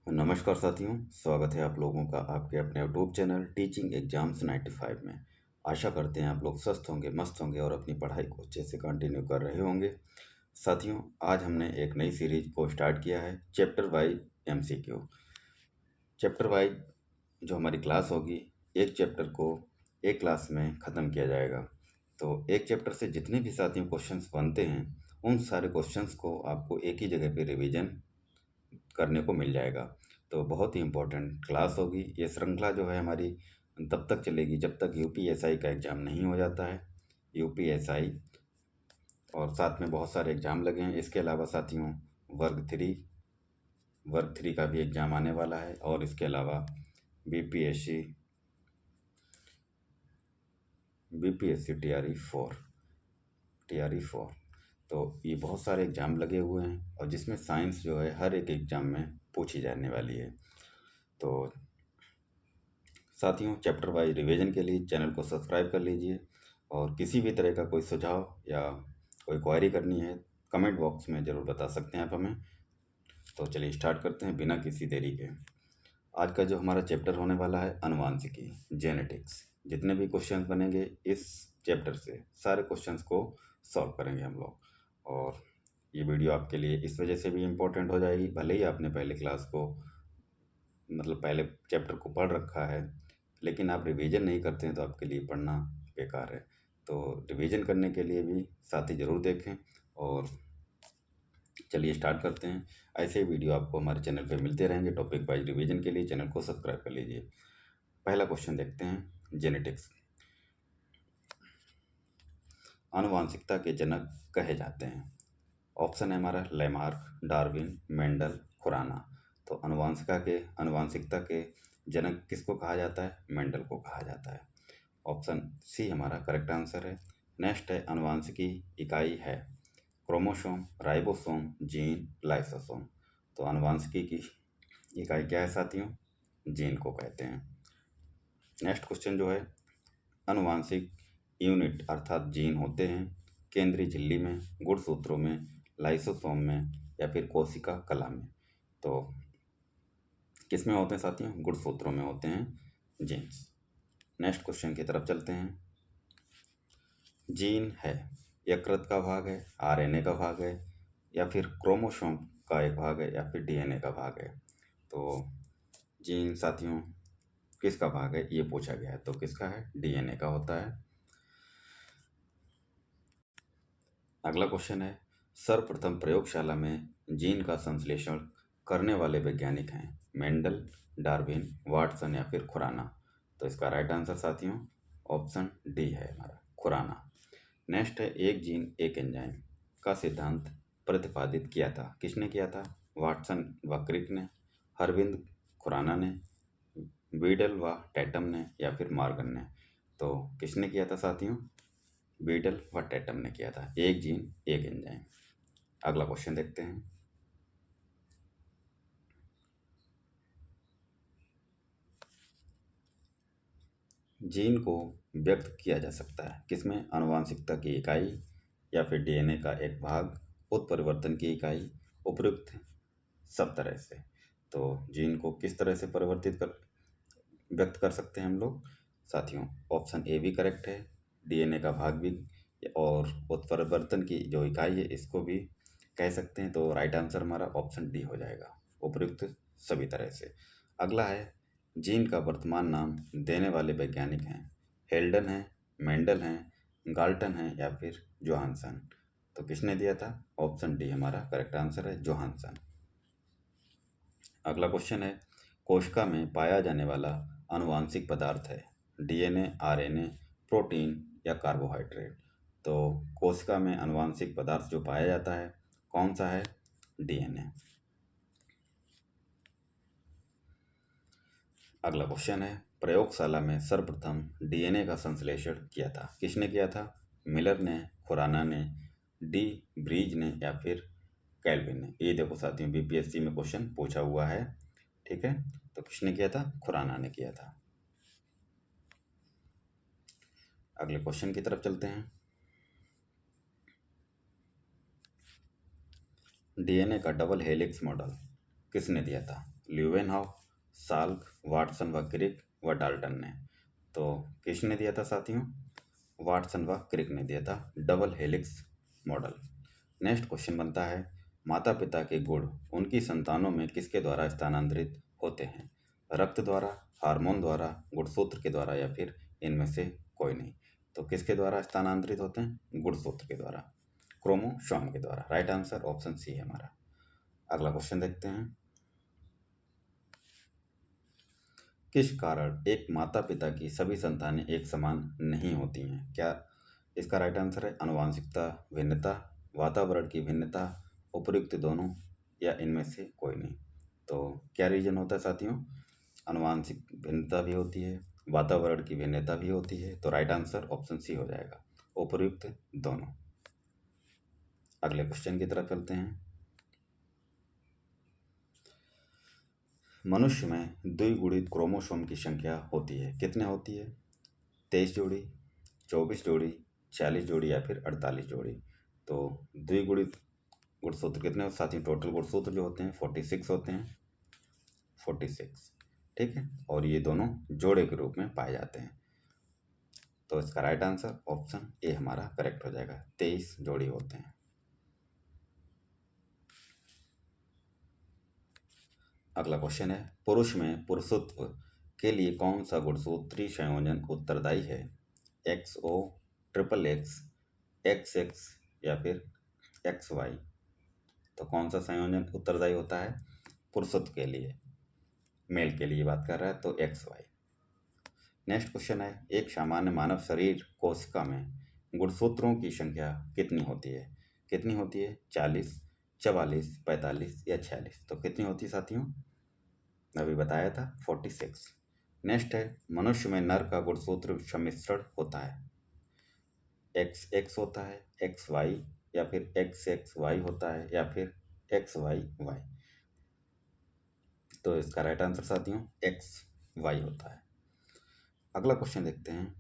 नमस्कार साथियों, स्वागत है आप लोगों का आपके अपने यूट्यूब चैनल टीचिंग एग्जाम्स 95 में। आशा करते हैं आप लोग स्वस्थ होंगे, मस्त होंगे और अपनी पढ़ाई को अच्छे से कंटिन्यू कर रहे होंगे। साथियों, आज हमने एक नई सीरीज को स्टार्ट किया है, chapter wise MCQ. Chapter wise जो हमारी क्लास होगी, एक चैप्टर को एक क्लास में ख़त्म किया जाएगा। तो एक चैप्टर से जितने भी साथियों क्वेश्चंस बनते हैं, उन सारे क्वेश्चंस को आपको एक ही जगह पे रिवीजन करने को मिल जाएगा। तो बहुत ही इम्पोर्टेंट क्लास होगी। ये श्रृंखला जो है हमारी तब तक चलेगी जब तक यूपीएसआई का एग्ज़ाम नहीं हो जाता है। यूपीएसआई और साथ में बहुत सारे एग्ज़ाम लगे हैं। इसके अलावा साथियों वर्ग थ्री का भी एग्ज़ाम आने वाला है और इसके अलावा बीपीएससी टीआरई 4 तो ये बहुत सारे एग्ज़ाम लगे हुए हैं और जिसमें साइंस जो है हर एक एग्ज़ाम में पूछी जाने वाली है। तो साथियों, चैप्टर वाइज रिवीजन के लिए चैनल को सब्सक्राइब कर लीजिए और किसी भी तरह का कोई सुझाव या कोई क्वेरी करनी है कमेंट बॉक्स में ज़रूर बता सकते हैं आप हमें। तो चलिए स्टार्ट करते हैं बिना किसी देरी के। आज का जो हमारा चैप्टर होने वाला है अनुवांशिकी, जेनेटिक्स। जितने भी क्वेश्चंस बनेंगे इस चैप्टर से सारे क्वेश्चंस को सॉल्व करेंगे हम लोग। और ये वीडियो आपके लिए इस वजह से भी इम्पोर्टेंट हो जाएगी, भले ही आपने पहले क्लास को पहले चैप्टर को पढ़ रखा है, लेकिन आप रिवीजन नहीं करते हैं तो आपके लिए पढ़ना बेकार है। तो रिवीजन करने के लिए भी साथ ही ज़रूर देखें। और चलिए स्टार्ट करते हैं। ऐसे ही वीडियो आपको हमारे चैनल पे मिलते रहेंगे। टॉपिक वाइज रिवीजन के लिए चैनल को सब्सक्राइब कर लीजिए। पहला क्वेश्चन देखते हैं, जेनेटिक्स। आनुवांशिकता के जनक कहे जाते हैं। ऑप्शन है हमारा लेमार्क, डार्विन, मेंडल, खुराना। तो आनुवांशिकता के जनक किसको कहा जाता है? मेंडल को कहा जाता है। ऑप्शन सी हमारा करेक्ट आंसर है। नेक्स्ट है, आनुवांशिकी इकाई है क्रोमोसोम, राइबोसोम, जीन, लाइसोसोम। तो आनुवांशिकी की इकाई क्या है साथियों? जीन को कहते हैं। नेक्स्ट क्वेश्चन जो है, आनुवांशिक यूनिट अर्थात जीन होते हैं केंद्रीय झिल्ली में, गुणसूत्रों में, लाइसोसोम में या फिर कोशिका कला में। तो किस में होते हैं साथियों? गुणसूत्रों में होते हैं जीन्स। नेक्स्ट क्वेश्चन की तरफ चलते हैं। जीन है यकृत का भाग है, आरएनए का भाग है या फिर क्रोमोसोम का एक भाग है या फिर डीएनए का भाग है। तो जीन साथियों किसका भाग है ये पूछा गया है, तो किसका है? डीएनए का होता है। अगला क्वेश्चन है, सर्वप्रथम प्रयोगशाला में जीन का संश्लेषण करने वाले वैज्ञानिक हैं मेंडल, डार्विन, वाटसन या फिर खुराना। तो इसका राइट आंसर साथियों ऑप्शन डी है हमारा, खुराना। नेक्स्ट है, एक जीन एक एंजाइम का सिद्धांत प्रतिपादित किया था। किसने किया था? वाटसन व क्रिक ने, हरविंद खुराना ने, बीडल व टैटम ने या फिर मॉर्गन ने। तो किसने किया था साथियों? बीडल व टैटम ने किया था, एक जीन एक एंजाइम। अगला क्वेश्चन देखते हैं। जीन को व्यक्त किया जा सकता है किसमें? आनुवांशिकता की इकाई या फिर डीएनए का एक भाग, उत्परिवर्तन की इकाई, उपयुक्त सब तरह से। तो जीन को किस तरह से व्यक्त कर सकते हैं हम लोग साथियों? ऑप्शन ए भी करेक्ट है, डीएनए का भाग भी और उत्परिवर्तन की जो इकाई है इसको भी कह सकते हैं। तो राइट आंसर हमारा ऑप्शन डी हो जाएगा, उपयुक्त सभी तरह से। अगला है, जीन का वर्तमान नाम देने वाले वैज्ञानिक हैं हेल्डन है, मेंडल हैं, गाल्टन है या फिर जोहानसन। तो किसने दिया था? ऑप्शन डी हमारा करेक्ट आंसर है, जोहानसन। अगला क्वेश्चन है, कोशिका में पाया जाने वाला आनुवांशिक पदार्थ है डीएनए, आरएनए, प्रोटीन या कार्बोहाइड्रेट। तो कोशिका में आनुवांशिक पदार्थ जो पाया जाता है कौन सा है? डीएनए। अगला क्वेश्चन है, प्रयोगशाला में सर्वप्रथम डीएनए का संश्लेषण किया था। किसने किया था? मिलर ने, खुराना ने, डी ब्रीज ने या फिर कैल्विन ने। ये देखो साथियों बीपीएससी में क्वेश्चन पूछा हुआ है, ठीक है। तो किसने किया था? खुराना ने किया था। अगले क्वेश्चन की तरफ चलते हैं। डीएनए का डबल हेलिक्स मॉडल किसने दिया था? ल्यूवेनहॉफ, साल्क, वाटसन व क्रिक व डाल्टन ने। तो किसने दिया था साथियों? वाटसन व क्रिक ने दिया था double helix model. Next question बनता है, माता पिता के गुण उनकी संतानों में किसके द्वारा स्थानांतरित होते हैं? रक्त द्वारा, हार्मोन द्वारा, गुणसूत्र के द्वारा या फिर इनमें से कोई नहीं। तो किसके द्वारा स्थानांतरित होते हैं? गुणसूत्र के द्वारा, क्रोमोसोम के द्वारा। राइट आंसर ऑप्शन सी है हमारा। अगला क्वेश्चन देखते हैं, किस कारण एक माता पिता की सभी संतानें एक समान नहीं होती हैं? क्या इसका राइट आंसर है आनुवांशिकता, भिन्नता, वातावरण की भिन्नता, उपयुक्त दोनों या इनमें से कोई नहीं। तो क्या रीजन होता है साथियों? आनुवांशिक भिन्नता भी होती है, वातावरण की भिन्नता भी होती है। तो राइट आंसर ऑप्शन सी हो जाएगा, उपयुक्त दोनों। अगले क्वेश्चन की तरफ चलते हैं, मनुष्य में द्विगुणित क्रोमोसोम की संख्या होती है, कितने होती है? 23 जोड़ी, 24 जोड़ी, 40 जोड़ी या फिर 48 जोड़ी। तो द्विगुणित गुणसूत्र कितने होते साथियों? टोटल गुणसूत्र जो होते हैं 46 होते हैं, 46। ठीक है, और ये दोनों जोड़े के रूप में पाए जाते हैं। तो इसका राइट आंसर ऑप्शन ए हमारा करेक्ट हो जाएगा, 23 जोड़ी होते हैं। अगला क्वेश्चन है, पुरुष में पुरुषत्व के लिए कौन सा गुणसूत्रीय संयोजन उत्तरदायी है? XO, XXX, XX या फिर XY। तो कौन सा संयोजन उत्तरदायी होता है पुरुषत्व के लिए? मेल के लिए बात कर रहा है तो XY। नेक्स्ट क्वेश्चन है, एक सामान्य मानव शरीर कोशिका में गुणसूत्रों की संख्या कितनी होती है? कितनी होती है? 40, 44, 45 या 46। तो कितनी होती है साथियों? अभी बताया था 46। नेक्स्ट है, मनुष्य में नर का गुणसूत्र सम्मिश्रण होता है, XX होता है, XY या फिर XXY होता है या फिर XYY। तो इसका राइट आंसर साथियों XY होता है। अगला क्वेश्चन देखते हैं,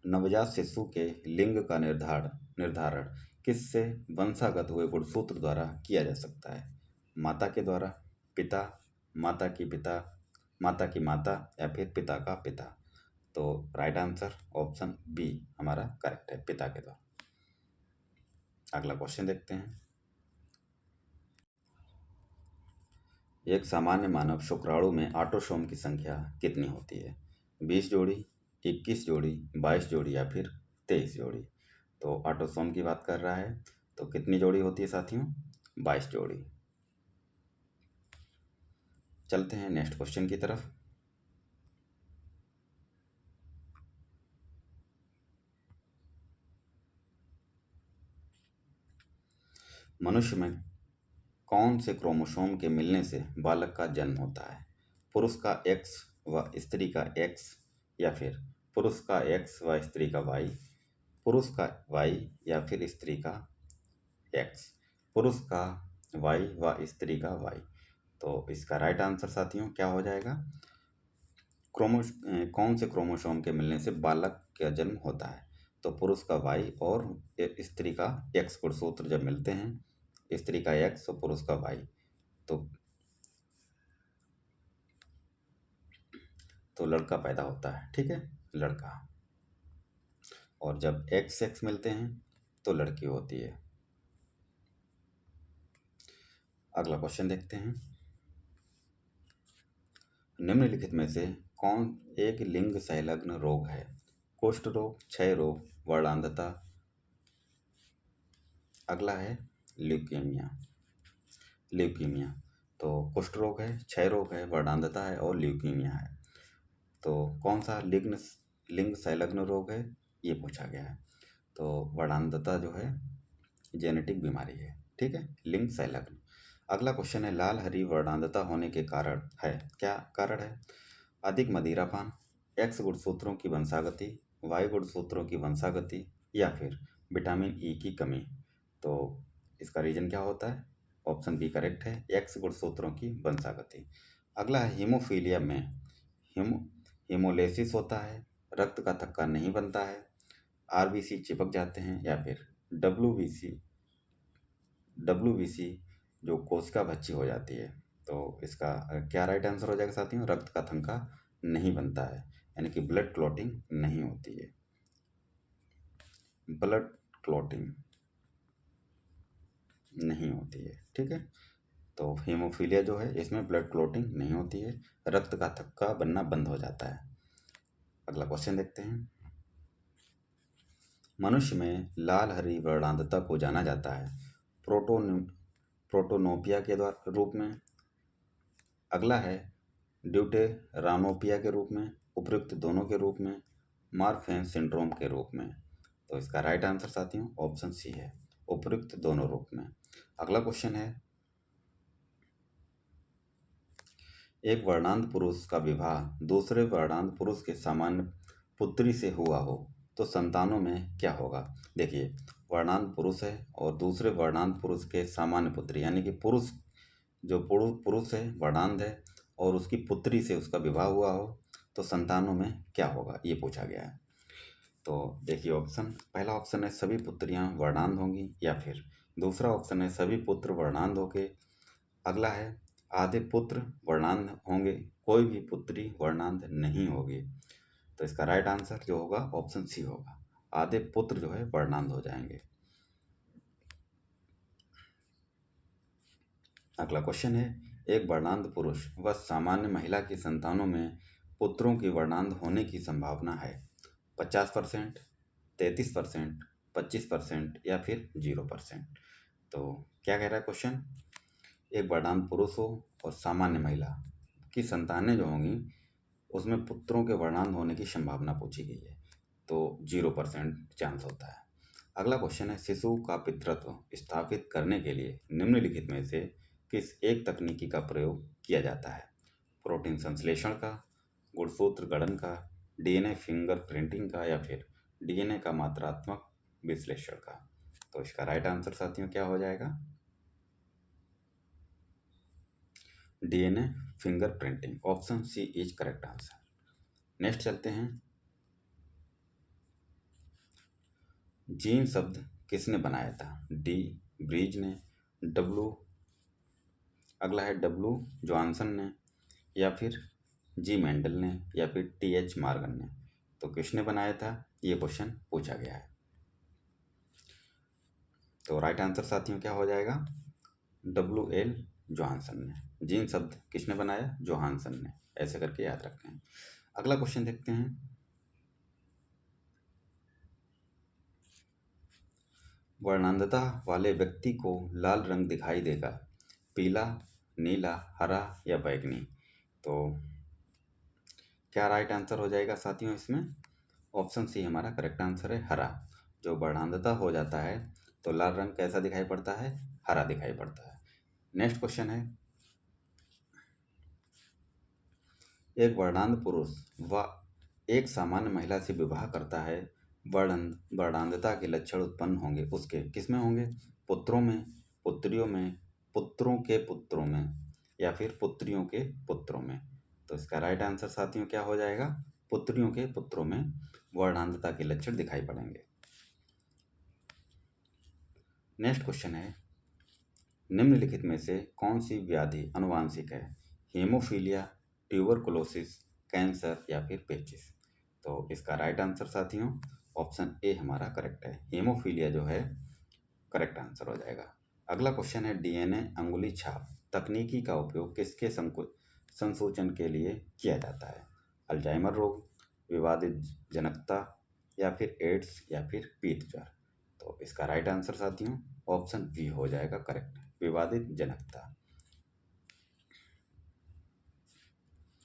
नवजात शिशु के लिंग का निर्धारण किससे वंशागत हुए गुणसूत्र द्वारा किया जा सकता है? माता के द्वारा, पिता, माता की पिता, माता की माता या फिर पिता का पिता। तो राइट आंसर ऑप्शन बी हमारा करेक्ट है, पिता के द्वारा। अगला क्वेश्चन देखते हैं, एक सामान्य मानव शुक्राणु में ऑटोसोम की संख्या कितनी होती है? 20 जोड़ी, 21 जोड़ी, 22 जोड़ी या फिर 23 जोड़ी। तो ऑटोसोम की बात कर रहा है, तो कितनी जोड़ी होती है साथियों? 22 जोड़ी। चलते हैं नेक्स्ट क्वेश्चन की तरफ, मनुष्य में कौन से क्रोमोसोम के मिलने से बालक का जन्म होता है? पुरुष का X व स्त्री का X या फिर पुरुष का X व स्त्री का Y, पुरुष का Y या फिर स्त्री का X, पुरुष का Y व स्त्री का Y। तो इसका राइट आंसर साथियों क्या हो जाएगा? कौन से क्रोमोसोम के मिलने से बालक का जन्म होता है? तो पुरुष का Y और स्त्री का X गुणसूत्र जब मिलते हैं, स्त्री का X और पुरुष का Y, तो लड़का पैदा होता है। ठीक है, लड़का। और जब XX मिलते हैं तो लड़की होती है। अगला क्वेश्चन देखते हैं, निम्नलिखित में से कौन एक लिंग संलग्न रोग है? कुष्ठ रोग, क्षय रोग, वर्णांधता। अगला है ल्यूकीमिया। ल्यूकीमिया, तो कुष्ठ रोग है, क्षय रोग है, वर्णांधता है और ल्यूकीमिया है। तो कौन सा लिंग संलग्न रोग है ये पूछा गया है। तो वर्णांधता जो है जेनेटिक बीमारी है। ठीक है, लिंग संलग्न। अगला क्वेश्चन है, लाल हरी वर्णांधता होने के कारण है, क्या कारण है? अधिक मदिरापान, X गुणसूत्रों की वंशागति, Y गुणसूत्रों की वंशागति या फिर विटामिन ई की कमी। तो इसका रीजन क्या होता है? ऑप्शन बी करेक्ट है, X गुणसूत्रों की वंशागति। अगला है, हीमोफीलिया में हीमोलेसिस होता है, रक्त का थक्का नहीं बनता है, RBC चिपक जाते हैं या फिर WBC जो कोशिका भच्ची हो जाती है। तो इसका क्या राइट आंसर हो जाएगा साथियों? रक्त का थक्का नहीं बनता है, यानी कि ब्लड क्लॉटिंग नहीं होती है। ब्लड क्लॉटिंग नहीं होती है, ठीक है। तो हीमोफीलिया जो है इसमें ब्लड क्लॉटिंग नहीं होती है, रक्त का थक्का बनना बंद हो जाता है। अगला क्वेश्चन देखते हैं। मनुष्य में लाल हरी वर्णांधता को जाना जाता है प्रोटोनोपिया के द्वारा रूप में। अगला है ड्यूटेरानोपिया के रूप में, उपयुक्त दोनों के रूप में, मार्फेन सिंड्रोम के रूप में। तो इसका राइट आंसर साथियों ऑप्शन सी है, उपयुक्त दोनों रूप में। अगला क्वेश्चन है, एक वर्णांध पुरुष का विवाह दूसरे वर्णांध पुरुष के सामान्य पुत्री से हुआ हो तो संतानों में क्या होगा? देखिए, वर्णांध पुरुष है और दूसरे वर्णांध पुरुष के सामान्य पुत्री, यानी कि पुरुष जो पुरुष है वर्णांध है और उसकी पुत्री से उसका विवाह हुआ हो तो संतानों में क्या होगा, ये पूछा गया है। तो देखिए ऑप्शन, पहला ऑप्शन है सभी पुत्रियां वर्णांध होंगी, या फिर दूसरा ऑप्शन है सभी पुत्र वर्णांध होंगे। अगला है आधे पुत्र वर्णांध होंगे, कोई भी पुत्री वर्णांध नहीं होगी। तो इसका राइट आंसर जो होगा ऑप्शन सी होगा, आधे पुत्र जो है वर्णांध हो जाएंगे। अगला क्वेश्चन है, एक वर्णांध पुरुष व सामान्य महिला की संतानों में पुत्रों की वर्णांध होने की संभावना है 50%, 33%, 25% या फिर 0%। तो क्या कह रहा है क्वेश्चन? एक वर्णांध पुरुष हो और सामान्य महिला की संतानें जो होंगी उसमें पुत्रों के वर्णांध होने की संभावना पूछी गई है, तो 0% चांस होता है। अगला क्वेश्चन है, शिशु का पितृत्व स्थापित करने के लिए निम्नलिखित में से किस एक तकनीकी का प्रयोग किया जाता है? प्रोटीन संश्लेषण का, गुणसूत्र गठन का, डीएनए फिंगर प्रिंटिंग का, या फिर डीएनए का मात्रात्मक विश्लेषण का। तो इसका राइट आंसर साथियों क्या हो जाएगा? DNA fingerprinting, option C is correct answer. Next चलते हैं, जीन शब्द किसने बनाया था? डी ब्रीज ने, डब्लू, अगला है डब्लू जॉनसन ने, या फिर जी मेंडल ने, या फिर टी एच मार्गन ने। तो किसने बनाया था, ये क्वेश्चन पूछा गया है। तो राइट आंसर साथियों क्या हो जाएगा? डब्लू एल जोहानसन ने। जीन शब्द किसने बनाया? जोहानसन ने, ऐसे करके याद रखें। अगला क्वेश्चन देखते हैं, वर्णांधता वाले व्यक्ति को लाल रंग दिखाई देगा, पीला, नीला, हरा या बैंगनी। तो क्या राइट आंसर हो जाएगा साथियों इसमें? ऑप्शन सी हमारा करेक्ट आंसर है, हरा। जो वर्णांधता हो जाता है तो लाल रंग कैसा दिखाई पड़ता है? हरा दिखाई पड़ता है। नेक्स्ट क्वेश्चन है, एक वर्णांध पुरुष व एक सामान्य महिला से विवाह करता है, वर्णांधता के लक्षण उत्पन्न होंगे उसके किसमें होंगे? पुत्रों में, पुत्रियों में, पुत्रों के पुत्रों में, या फिर पुत्रियों के पुत्रों में। तो इसका राइट आंसर साथियों क्या हो जाएगा? पुत्रियों के पुत्रों में वर्णांधता के लक्षण दिखाई पड़ेंगे। नेक्स्ट क्वेश्चन है, निम्नलिखित में से कौन सी व्याधि अनुवांशिक है? हीमोफीलिया, ट्यूबरकुलोसिस, कैंसर या फिर पेचिस। तो इसका राइट आंसर साथियों ऑप्शन ए हमारा करेक्ट है, हीमोफीलिया जो है करेक्ट आंसर हो जाएगा। अगला क्वेश्चन है, डीएनए अंगुली छाप तकनीकी का उपयोग किसके संसूचन के लिए किया जाता है? अल्जाइमर रोग, विवादित जनकता, या फिर एड्स, या फिर पीत ज्वर। तो इसका राइट आंसर साथियों ऑप्शन बी हो जाएगा करेक्ट, विवादित जनकता।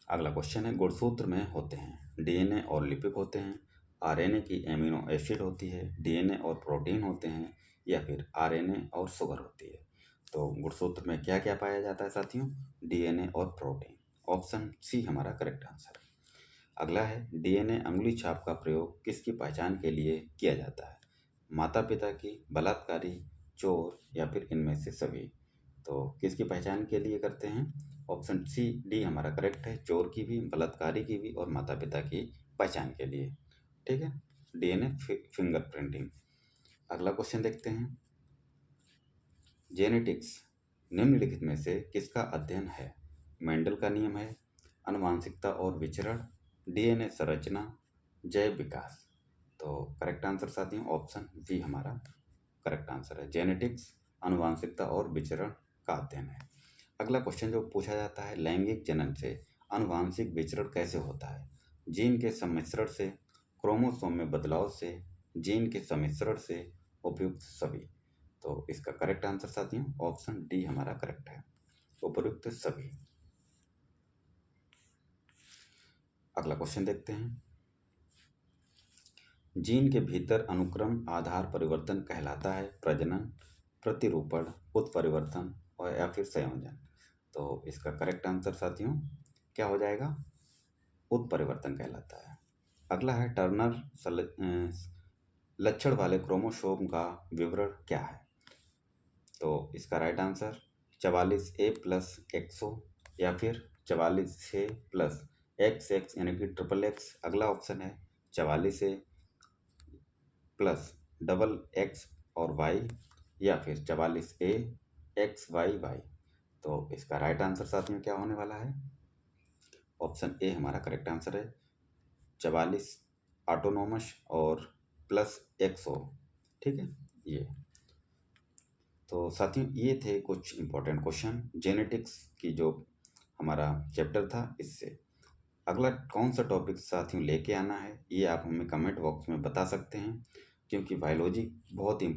अगला क्वेश्चन है, गुणसूत्र में होते हैं डीएनए और लिपिड होते हैं, आरएनए की एमिनो एसिड होती है, डीएनए और प्रोटीन होते हैं, या फिर आरएनए और शुगर होती है। तो गुणसूत्र में क्या क्या पाया जाता है साथियों? डीएनए और प्रोटीन, ऑप्शन सी हमारा करेक्ट आंसर है। अगला है, डीएनए अंगुली छाप का प्रयोग किसकी पहचान के लिए किया जाता है? माता पिता की, बलात्कारी, चोर, या फिर इनमें से सभी। तो किसकी पहचान के लिए करते हैं? ऑप्शन सी डी हमारा करेक्ट है, चोर की भी, बलात्कारी की भी और माता पिता की पहचान के लिए। ठीक है, डीएनए फिंगर प्रिंटिंग। अगला क्वेश्चन देखते हैं, जेनेटिक्स निम्नलिखित में से किसका अध्ययन है? मेंडल का नियम है, आनुवांशिकता और विचरण, डीएनए संरचना, जैव विकास। तो करेक्ट आंसर साथियों ऑप्शन बी हमारा करेक्ट आंसर है। जेनेटिक्स आनुवांशिकता और विचरण का अध्ययन है। अगला क्वेश्चन जो पूछा जाता है, लैंगिक जनन से आनुवांशिक विचरण कैसे होता है? जीन के सम्मिश्रण से, क्रोमोसोम में बदलाव से, जीन के सम्मिश्रण से, उपयुक्त सभी। तो इसका करेक्ट आंसर साथियों ऑप्शन डी हमारा करेक्ट है, उपयुक्त सभी। अगला क्वेश्चन देखते हैं, जीन के भीतर अनुक्रम आधार परिवर्तन कहलाता है प्रजनन, प्रतिरूपण, उत्परिवर्तन और या फिर संयोजन। तो इसका करेक्ट आंसर साथियों क्या हो जाएगा? उत्परिवर्तन कहलाता है। अगला है टर्नर लक्षण वाले क्रोमोसोम का विवरण क्या है? तो इसका right answer 44A plus XO या फिर 44A प्लस XX यानी कि XX। अगला ऑप्शन है 44A प्लस डबल X और Y या फिर 44A XYY। तो इसका राइट आंसर साथ में क्या होने वाला है? ऑप्शन ए हमारा करेक्ट आंसर है, 44 ऑटोनोमस और प्लस XO। ठीक है, ये तो साथियों ये थे कुछ इंपॉर्टेंट क्वेश्चन जेनेटिक्स की जो हमारा चैप्टर था इससे। अगला कौन सा टॉपिक साथियों लेके आना है ये आप हमें कमेंट बॉक्स में बता सकते हैं, क्योंकि बायोलॉजी बहुत ही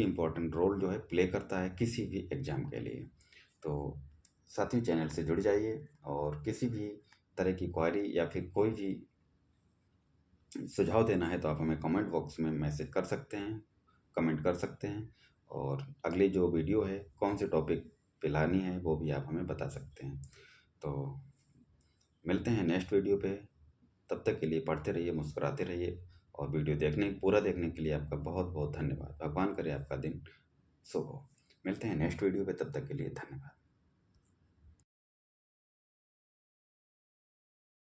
इम्पोर्टेंट रोल जो है प्ले करता है किसी भी एग्ज़ाम के लिए। तो साथियों चैनल से जुड़ जाइए और किसी भी तरह की क्वेरी या फिर कोई भी सुझाव देना है तो आप हमें कमेंट बॉक्स में मैसेज कर सकते हैं, कमेंट कर सकते हैं। और अगली जो वीडियो है कौन से टॉपिक पे लानी है वो भी आप हमें बता सकते हैं। तो मिलते हैं नेक्स्ट वीडियो पे, तब तक के लिए पढ़ते रहिए, मुस्कुराते रहिए और वीडियो पूरा देखने के लिए आपका बहुत बहुत धन्यवाद। भगवान करे आपका दिन शुभ हो। मिलते हैं नेक्स्ट वीडियो पे, तब तक के लिए धन्यवाद।